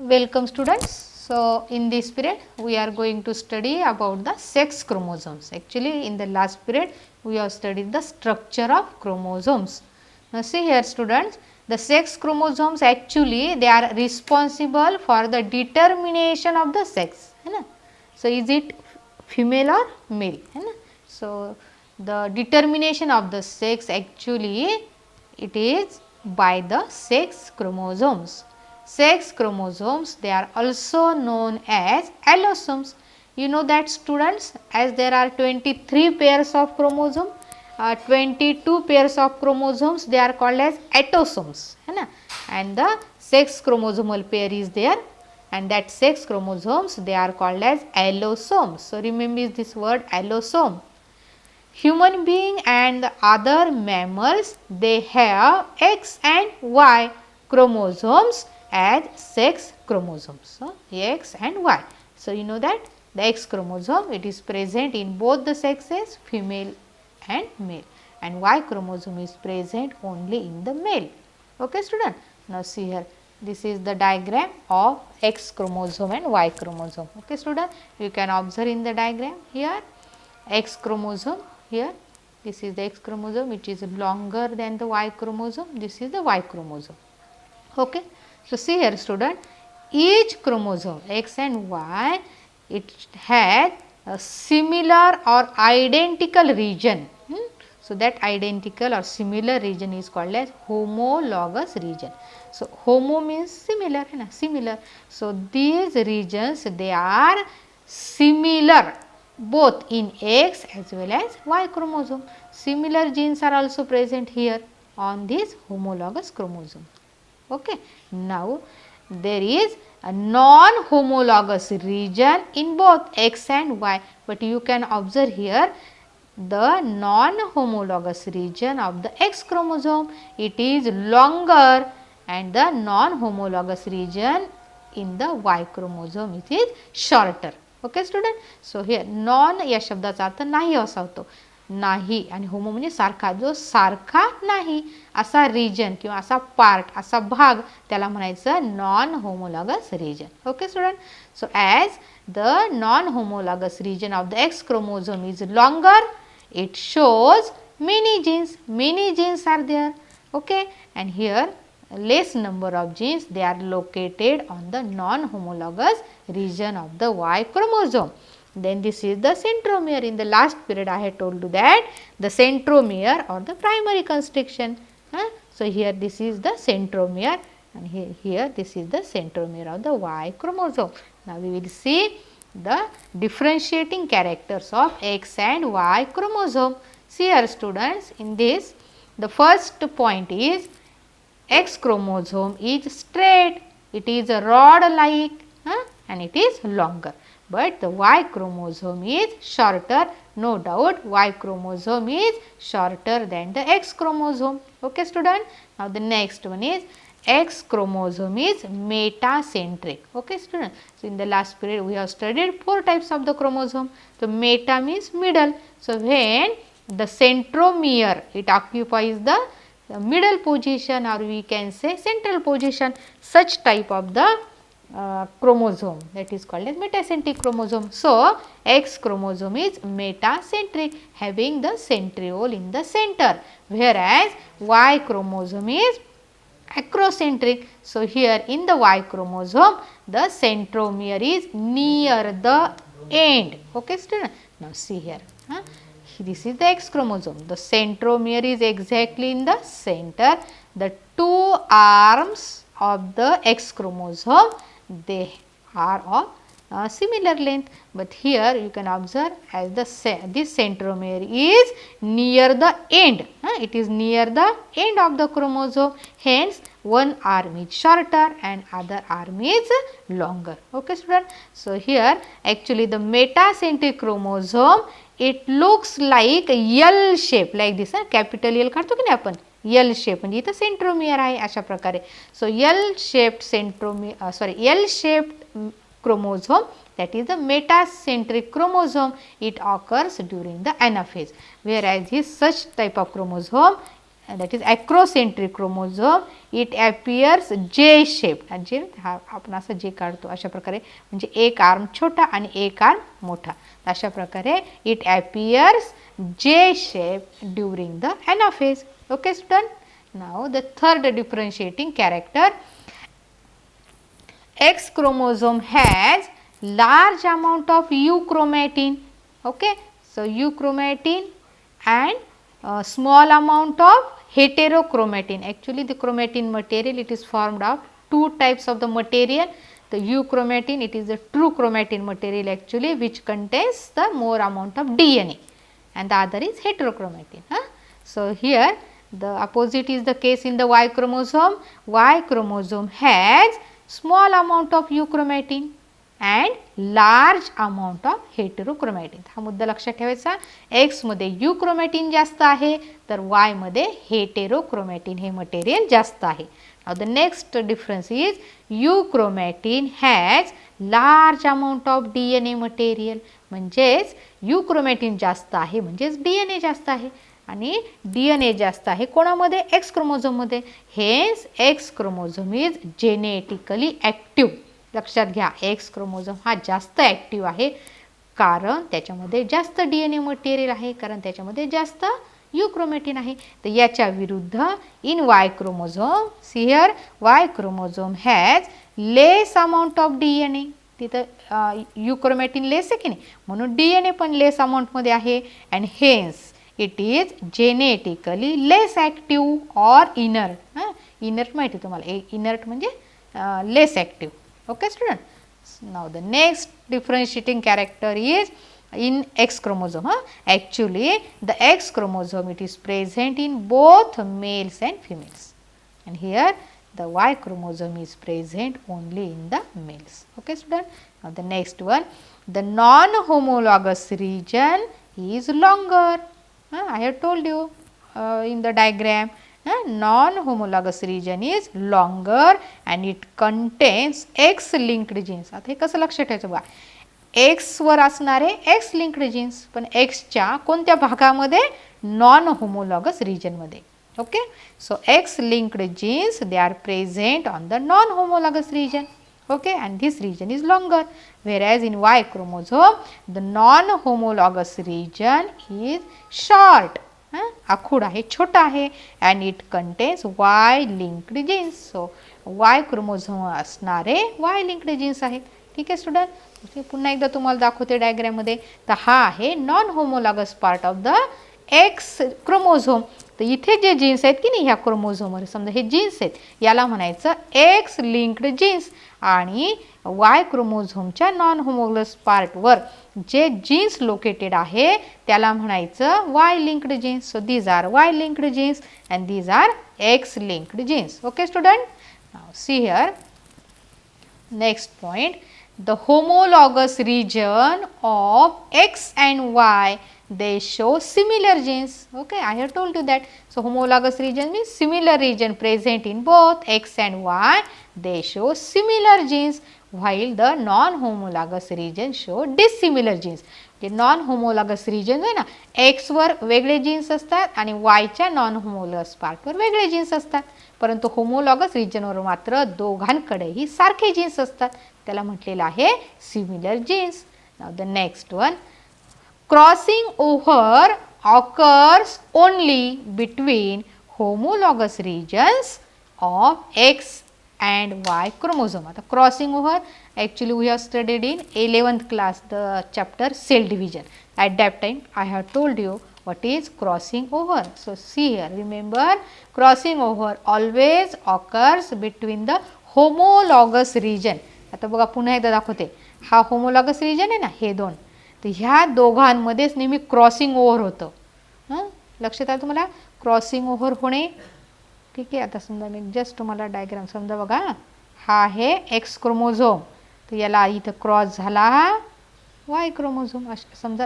Welcome students. So, in this period we are going to study about the sex chromosomes. Actually, in the last period we have studied the structure of chromosomes. Now, see here students, the sex chromosomes actually they are responsible for the determination of the sex. So, is it female or male? So, the determination of the sex actually it is by the sex chromosomes. Sex chromosomes, they are also known as allosomes. You know that students, as there are 23 pairs of chromosome, 22 pairs of chromosomes, they are called as autosomes, and the sex chromosomal pair is there, and that sex chromosomes they are called as allosomes. So, remember this word allosome. Human being and the other mammals, they have X and Y chromosomes as sex chromosomes. So, X and Y. So, you know that the X chromosome it is present in both the sexes, female and male, and Y chromosome is present only in the male. Okay student. Now, see here, this is the diagram of X chromosome and Y chromosome. Okay student, you can observe in the diagram here X chromosome, here this is the X chromosome, it is longer than the Y chromosome, this is the Y chromosome. Okay. So, see here student, each chromosome X and Y it has a similar or identical region. So, that identical or similar region is called as homologous region. So, homo means similar, similar. So, these regions they are similar both in X as well as Y chromosome. Similar genes are also present here on this homologous chromosome. Okay. Now, there is a non-homologous region in both X and Y, but you can observe here the non-homologous region of the X chromosome, it is longer, and the non-homologous region in the Y chromosome it is shorter. Okay student. So, here non या शब्दाचा अर्थ नाही असा होतो, नाही आणि homo म्हणजे सारखा, जो सारखा नाही असा रिजन किंवा असा पार्ट असा भाग त्याला म्हणायचं non homologous region. Okay student. So as the non homologous region of the X chromosome is longer, it shows many genes are there. Okay, and here less number of genes they are located on the non-homologous region of the Y chromosome. Then this is the centromere. In the last period I had told you that the centromere or the primary constriction. So, here this is the centromere, and here this is the centromere of the Y chromosome. Now, we will see the differentiating characters of X and Y chromosome. See here students, in this the first point is X chromosome is straight, it is a rod like and it is longer, but the Y chromosome is shorter. No doubt Y chromosome is shorter than the X chromosome. Okay student. Now, the next one is X chromosome is metacentric. Okay student. So, in the last period we have studied 4 types of the chromosome. So, meta means middle. So, when the centromere it occupies the middle position, or we can say central position, such type of the chromosome that is called as metacentric chromosome. So, X chromosome is metacentric, having the centriole in the center, whereas Y chromosome is acrocentric. So, here in the Y chromosome the centromere is near the end. Okay student. Now, see here, this is the X chromosome, the centromere is exactly in the center. The 2 arms of the X chromosome they are of similar length, but here you can observe as this centromere is near the end, it is near the end of the chromosome, hence one arm is shorter and other arm is longer. Okay student. So, here actually the metacentric chromosome it looks like L shape like this, capital L काढतो की नाही आपण, L shape म्हणजे इथं centromere आहे अशा प्रकारे. So, L shaped chromosome, that is the metacentric chromosome, it occurs during the anaphase, whereas this such type of chromosome that is acrocentric chromosome, it appears J shaped. जे आपण असं जे काढतो अशा प्रकारे, म्हणजे एक आर्म छोटा आणि एक आर्म मोठा, अशा प्रकारे it appears J shaped during the anaphase. Okay student. Now the third differentiating character, X chromosome has large amount of euchromatin. Okay, so euchromatin and small amount of heterochromatin. Actually the chromatin material, it is formed of two types of the material. The euchromatin, it is the true chromatin material actually, which contains the more amount of DNA, and the other is heterochromatin. So here the opposite is the case in the Y chromosome. Y chromosome has small amount of euchromatin and large amount of heterochromatin. हा मुद्दा लक्षात ठेवायचा. X मध्ये euchromatin जास्त आहे, तर Y मध्ये heterochromatin हे मटेरियल जास्त आहे. Now the next difference is euchromatin has large amount of DNA material. म्हणजेच euchromatin जास्त आहे म्हणजेच DNA जास्त आहे, आणि DNA जास्त आहे कोणामध्ये? X क्रोमोझोम मध्ये. Hence X chromosome is genetically active. लक्षात घ्या, X क्रोमोझोम हा जास्त ॲक्टिव्ह आहे कारण त्याच्यामध्ये जास्त DNA मटेरियल आहे, कारण त्याच्यामध्ये जास्त euchromatin आहे. तर याच्या विरुद्ध in Y chromosome, see here Y chromosome has less amount of DNA. तिथं euchromatin लेस आहे की नाही, म्हणून DNA पण लेस अमाउंटमध्ये आहे, and hence it is genetically less active or inert. Inert माहिती तुम्हाला, इनर्ट म्हणजे less active. Okay student. Now the next differentiating character is in X chromosome. Actually the X chromosome, it is present in both males and females, and here the Y chromosome is present only in the males. Okay student. Now the next one, the non-homologous region is longer. I have told you in the diagram. Non-homologous region is longer and it contains X linked genes. आता हे कसं लक्षात ठेवायचं बघा, X वर असणारे X linked genes, पण X च्या कोणत्या भागामध्ये? नॉन होमोलॉगस रिजन मध्ये. Okay, so X linked genes, they are present on the non homologous region. Okay, and this region is longer, whereas in Y chromosome the non homologous region is short. आखूड आहे, छोटा आहे, and it contains Y linked genes. So Y chromosome असणारे Y linked genes आहेत. ठीक आहे student. पुन्हा एकदा तुम्हाला दाखवते डायग्राम मध्ये. तर हा आहे non homologous part of the X chromosome. तर इथे जे जीन्स आहेत की नाही ह्या क्रोमोझोमवर, समजा हे जीन्स आहेत, याला म्हणायचं X linked जीन्स, आणि Y क्रोमोझोमच्या नॉन होमोलॉगस पार्टवर जे जीन्स लोकेटेड आहे त्याला म्हणायचं Y linked genes. So these are Y linked genes and these are X linked genes. Okay student. Now see here, next point, the homologous region of X and Y, they show similar genes. Okay, I have told you that. So homologous region means similar region present in both X and Y, they show similar genes, while the non-homologous region show dissimilar genes. जे non homologous region आहे ना, X वर वेगळे jeans असतात आणि Y च्या non होमोलॉगस पार्टवर वेगळे जीन्स असतात, परंतु होमोलॉगस रिजनवर मात्र दोघांकडेही सारखे जीन्स असतात. त्याला म्हटलेलं आहे similar genes. Now the next one, crossing over occurs only between homologous regions of X and Y chromosome. आता crossing over, actually we have studied in 11th class the chapter cell division. At that time I have told you what is crossing over. So see here, remember, crossing over always occurs between the homologous region. आता बघा पुन्हा एकदा दाखवते, हा homologous region आहे ना, हे दोन, तर ह्या दोघांमध्येच नेहमी क्रॉसिंग ओव्हर होतं. लक्षात आलं तुम्हाला क्रॉसिंग ओव्हर होणे. ठीक आहे. आता समजा मी जस्ट तुम्हाला डायग्राम समजा बघा, हा आहे X क्रोमोझोम, तर याला इथं क्रॉस झाला हा Y क्रोमोझोम, समजा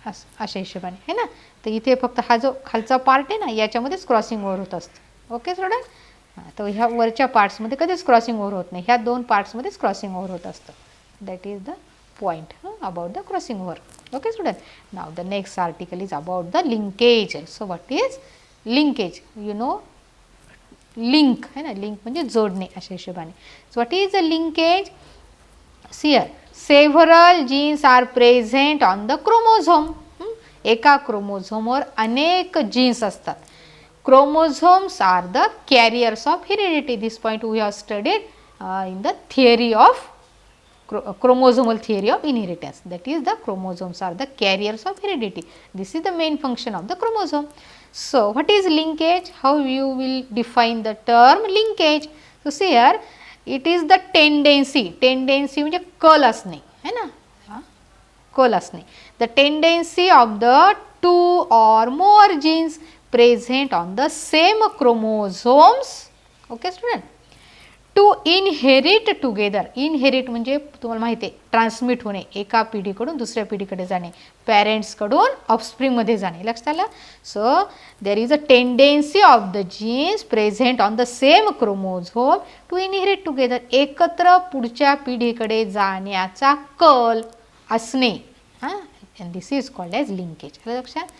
अशा हिशोबाने आहे ना. तर इथे फक्त हा जो खालचा पार्ट आहे ना, याच्यामध्येच क्रॉसिंग ओव्हर होत असतं. Okay student. तर ह्या वरच्या पार्ट्समध्ये कधीच क्रॉसिंग ओव्हर होत नाही, ह्या दोन पार्ट्समध्येच क्रॉसिंग ओव्हर होत असतं. That is the point about the crossing over. Okay student. Now the next article is about the linkage. So what is linkage you know link है ना, लिंक म्हणजे जोडणे अशा हिशोबाने. So what is the linkage? Here several genes are present on the chromosome. एका क्रोमोझोमवर अनेक genes असतात. Chromosomes are the carriers of heredity. This point we have studied in the theory of chromosomal theory of inheritance. That is, the chromosomes are the carriers of heredity. This is the main function of the chromosome. So what is linkage? How you will define the term linkage? So see here, it is the tendency. Tendency म्हणजे कल असणे है ना, कल असणे. The tendency of the two or more genes present on the same chromosomes. Okay student, to inherit together. Inherit म्हणजे तुम्हाला माहिती आहे ट्रान्समिट होणे, एका पिढीकडून दुसऱ्या पिढीकडे जाणे, पॅरेंट्सकडून ऑफस्प्रिंगमध्ये जाणे. लक्षात आलं? So there is a tendency of the genes present on the same chromosome to inherit together. एकत्र पुढच्या पिढीकडे जाण्याचा कल असणे. हां, and this is called as linkage. लक्षात?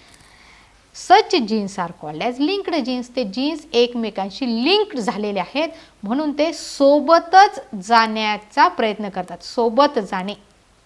Such genes are called as linked genes. ते जीन्स एकमेकांशी लिंक्ड झालेले आहेत म्हणून ते सोबतच जाण्याचा प्रयत्न करतात. सोबत जाणे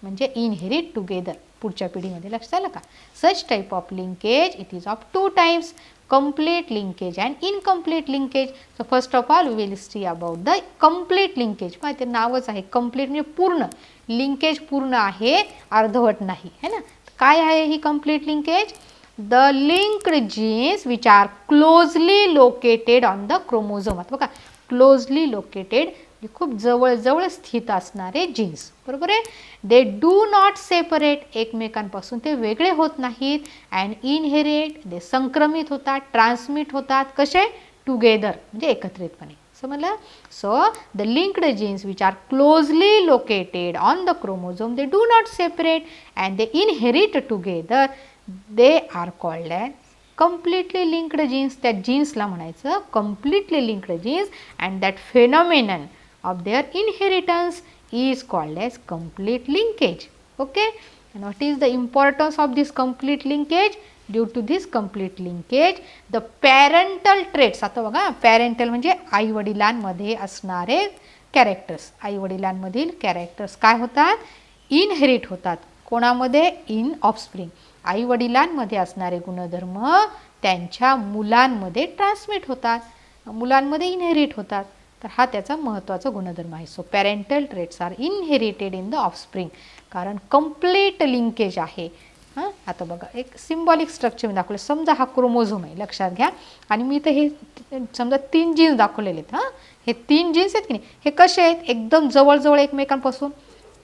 म्हणजे इनहेरिट टुगेदर पुढच्या पिढीमध्ये. लक्षात आलं का? Such type of linkage it is of two types, complete linkage and incomplete linkage. So first of all we will see about the complete linkage. पहा ते नावच आहे कंप्लीट म्हणजे पूर्ण. लिंकेज पूर्ण आहे, अर्धवट नाही है ना. काय आहे ही complete linkage? The linked genes which are closely located on the chromosome. आता बघा closely located खूप जवळ स्थित असणारे जीन्स. बरोबर आहे? दे डू नॉट सेपरेट. एकमेकांपासून ते वेगळे होत नाहीत. अँड इनहेरिट ते संक्रमित होतात, ट्रान्समिट होतात. कसे? टुगेदर म्हणजे एकत्रितपणे. समजलं? So the linked genes which are closely located on the chromosome they do not separate and they inherit together. They are called as completely linked genes. त्या जीन्सला म्हणायचं completely linked genes. And that phenomenon of their inheritance is called as complete linkage. Okay, and what is the importance of this complete linkage? Due to this complete linkage the parental traits. आता बघा parental म्हणजे आईवडिलांमध्ये असणारे characters. आईवडिलांमधील characters काय होतात? Inherit होतात. कोणामध्ये? In offspring. आईवडिलांमध्ये असणारे गुणधर्म त्यांच्या मुलांमध्ये ट्रान्समिट होतात, मुलांमध्ये इनहेरिट होतात. तर हा त्याचा महत्त्वाचा गुणधर्म आहे. So parental traits are inherited in the offspring. कारण कंप्लीट लिंकेज आहे. हां, आता बघा एक सिम्बॉलिक स्ट्रक्चर मी दाखवलं. समजा हा क्रोमोझोम आहे, लक्षात घ्या. आणि मी तर हे समजा 3 जीन्स दाखवलेले आहेत. हां, हे 3 जीन्स आहेत की नाही, हे कसे आहेत? एकदम जवळजवळ एकमेकांपासून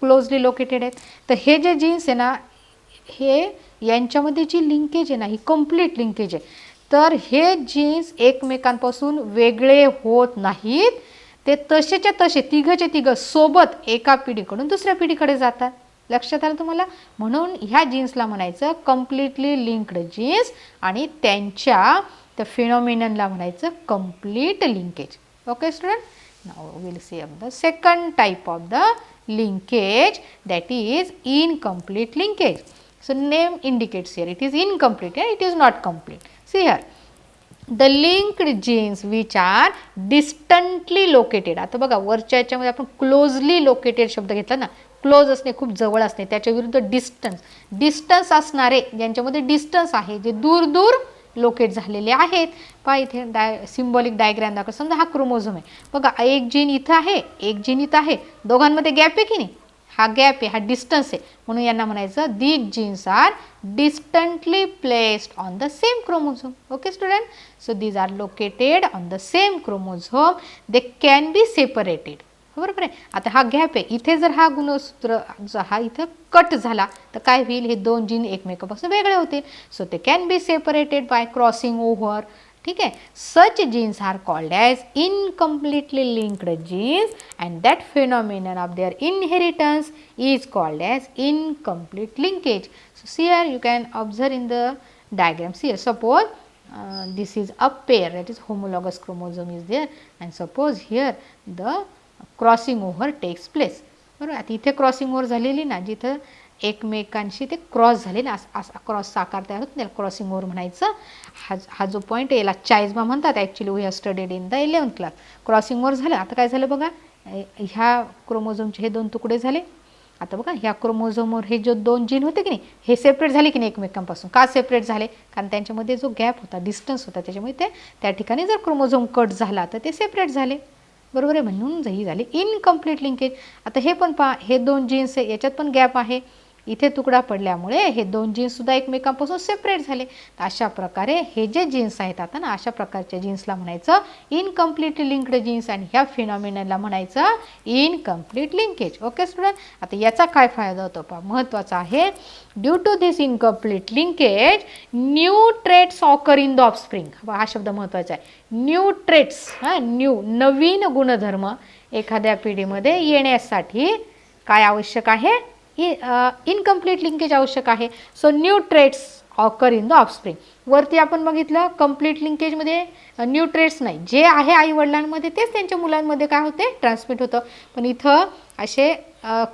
क्लोजली लोकेटेड आहेत. तर हे जे जीन्स आहे ना, हे यांच्यामध्ये जी लिंकेज आहे ना, ही कंप्लीट लिंकेज आहे. तर हे जीन्स एकमेकांपासून वेगळे होत नाहीत. ते तसेच्या तसे तिघचे तिघं सोबत एका पिढीकडून दुसऱ्या पिढीकडे जातात. लक्षात आलं तुम्हाला? म्हणून ह्या जीन्सला म्हणायचं कंप्लीटली लिंक्ड जीन्स आणि त्यांच्या त्या फिनॉमिननला म्हणायचं complete linkage. Okay student, now will see the second type of the linkage, that is incomplete linkage. So name indicates here it is incomplete and it is not complete. See here, the linked genes which are distantly located. आता बघा वरच्या याच्यामध्ये आपण closely located शब्द घेतला ना. Close असणे, खूप जवळ असणे, त्याच्या विरुद्ध डिस्टन्स असणारे, ज्यांच्यामध्ये डिस्टन्स आहे, जे दूर दूर लोकेट झालेले आहेत. पहा इथे सिम्बॉलिक डायग्राम दाखव. समजा हा क्रोमोझोम आहे. बघा एक जीन इथं आहे, एक जीन इथं आहे, दोघांमध्ये गॅप आहे की नाही? हा गॅप आहे, हा डिस्टन्स आहे. म्हणून यांना म्हणायचं these genes are distantly placed on the same chromosome. Okay student, so these are located on the same chromosome. They can be separated. बरोबर आहे? आता हा गॅप आहे, इथे जर हा गुणसूत्र हा इथं कट झाला तर काय होईल? हे 2 जीन एकमेकांपासून वेगळे होतील. सो ते can be separated by crossing over. ठीक आहे. Such genes are called as incompletely linked genes and that phenomenon of their inheritance is called as incomplete linkage. So see here you can observe in the diagram. See here suppose this is a pair, that is homologous chromosome is there, and suppose here the crossing over takes place. बरोबर? आता इथे crossing over झालेली ना, जिथं एकमेकांशी ते cross झाले ना, असा क्रॉसचा आकार तयार होतो, त्याला क्रॉसिंग ओव्हर म्हणायचं. हा जो पॉईंट याला चायझमा म्हणतात. Actually we have studied in the 11th class. Crossing over झालं. आता काय झालं बघा, ह्या क्रोमोझोमचे हे 2 तुकडे झाले. आता बघा ह्या क्रोमोझोमवर हे जो 2 जीन होते की नाही, हे सेपरेट झाले की नाही एकमेकांपासून. का सेपरेट झाले? कारण त्यांच्यामध्ये जो गॅप होता, डिस्टन्स होता, त्याच्यामुळे ते त्या ठिकाणी जर क्रोमोझोम कट झाला तर ते सेपरेट झाले. बरोबर आहे. म्हणून ही झाली इनकम्प्लीट लिंकेज. आता हे पण पहा, हे 2 जीन्स आहे, याच्यात पण गॅप आहे. इथे तुकडा पडल्यामुळे हे 2 जीन्ससुद्धा एकमेकांपासून सेपरेट झाले. तर अशा प्रकारे हे जे जीन्स आहेत आता ना, अशा प्रकारच्या जीन्सला म्हणायचं इनकम्प्लीटली लिंक्ड जीन्स आणि ह्या फिनॉमिननला म्हणायचं इनकम्प्लीट लिंकेज. Okay student. आता याचा काय फायदा होतो पहा, महत्त्वाचा आहे. Due to this incomplete linkage new traits occur in the offspring. हा शब्द महत्त्वाचा आहे. न्यू ट्रेट्स, नवीन गुणधर्म एखाद्या पिढीमध्ये येण्यासाठी काय आवश्यक आहे? इनकम्प्लीट लिंकेज आवश्यक आहे. So new traits occur in the offspring. वरती आपण बघितलं कंप्लीट लिंकेजमध्ये न्यू ट्रेट्स नाही, जे आहे आई वडिलांमध्ये तेच त्यांच्या मुलांमध्ये काय होते, ट्रान्समिट होतं. पण इथं असे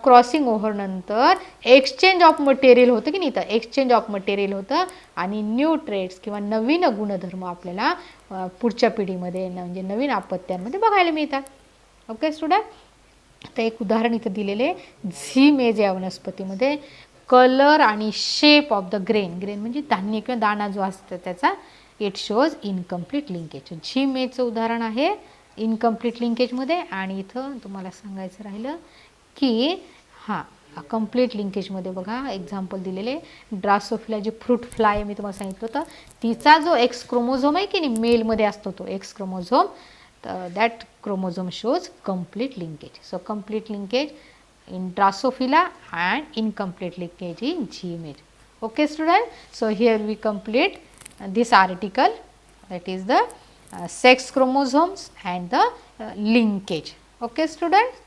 क्रॉसिंग ओव्हर नंतर एक्सचेंज ऑफ मटेरियल होतं की नाही, तर एक्सचेंज ऑफ मटेरियल होतं आणि न्यू ट्रेट्स किंवा नवीन गुणधर्म आपल्याला पुढच्या पिढीमध्ये म्हणजे नवीन अपत्यांमध्ये बघायला मिळतात. Okay student. तर एक उदाहरण इथं दिलेले झीमेज या वनस्पतीमध्ये कलर आणि shape of the grain. Grain म्हणजे धान्य किंवा दाणा जो असतो त्याचा. It shows incomplete linkage. झीमेजचं उदाहरण आहे इनकम्प्लीट लिंकेजमध्ये. आणि इथं तुम्हाला सांगायचं राहिलं की कंप्लीट लिंकेजमध्ये बघा एक्झाम्पल दिलेले ड्रासोफिला जी फ्रूट फ्लाय मी तुम्हाला सांगितलं होतं, तिचा जो एक्स क्रोमोझोम आहे की नाही मेलमध्ये असतो तो x chromosome, that chromosome shows complete linkage. So complete linkage in Drosophila and incomplete linkage in G-image. Okay student. So here we complete this article, that is the sex chromosomes and the linkage. Okay student.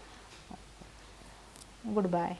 Goodbye.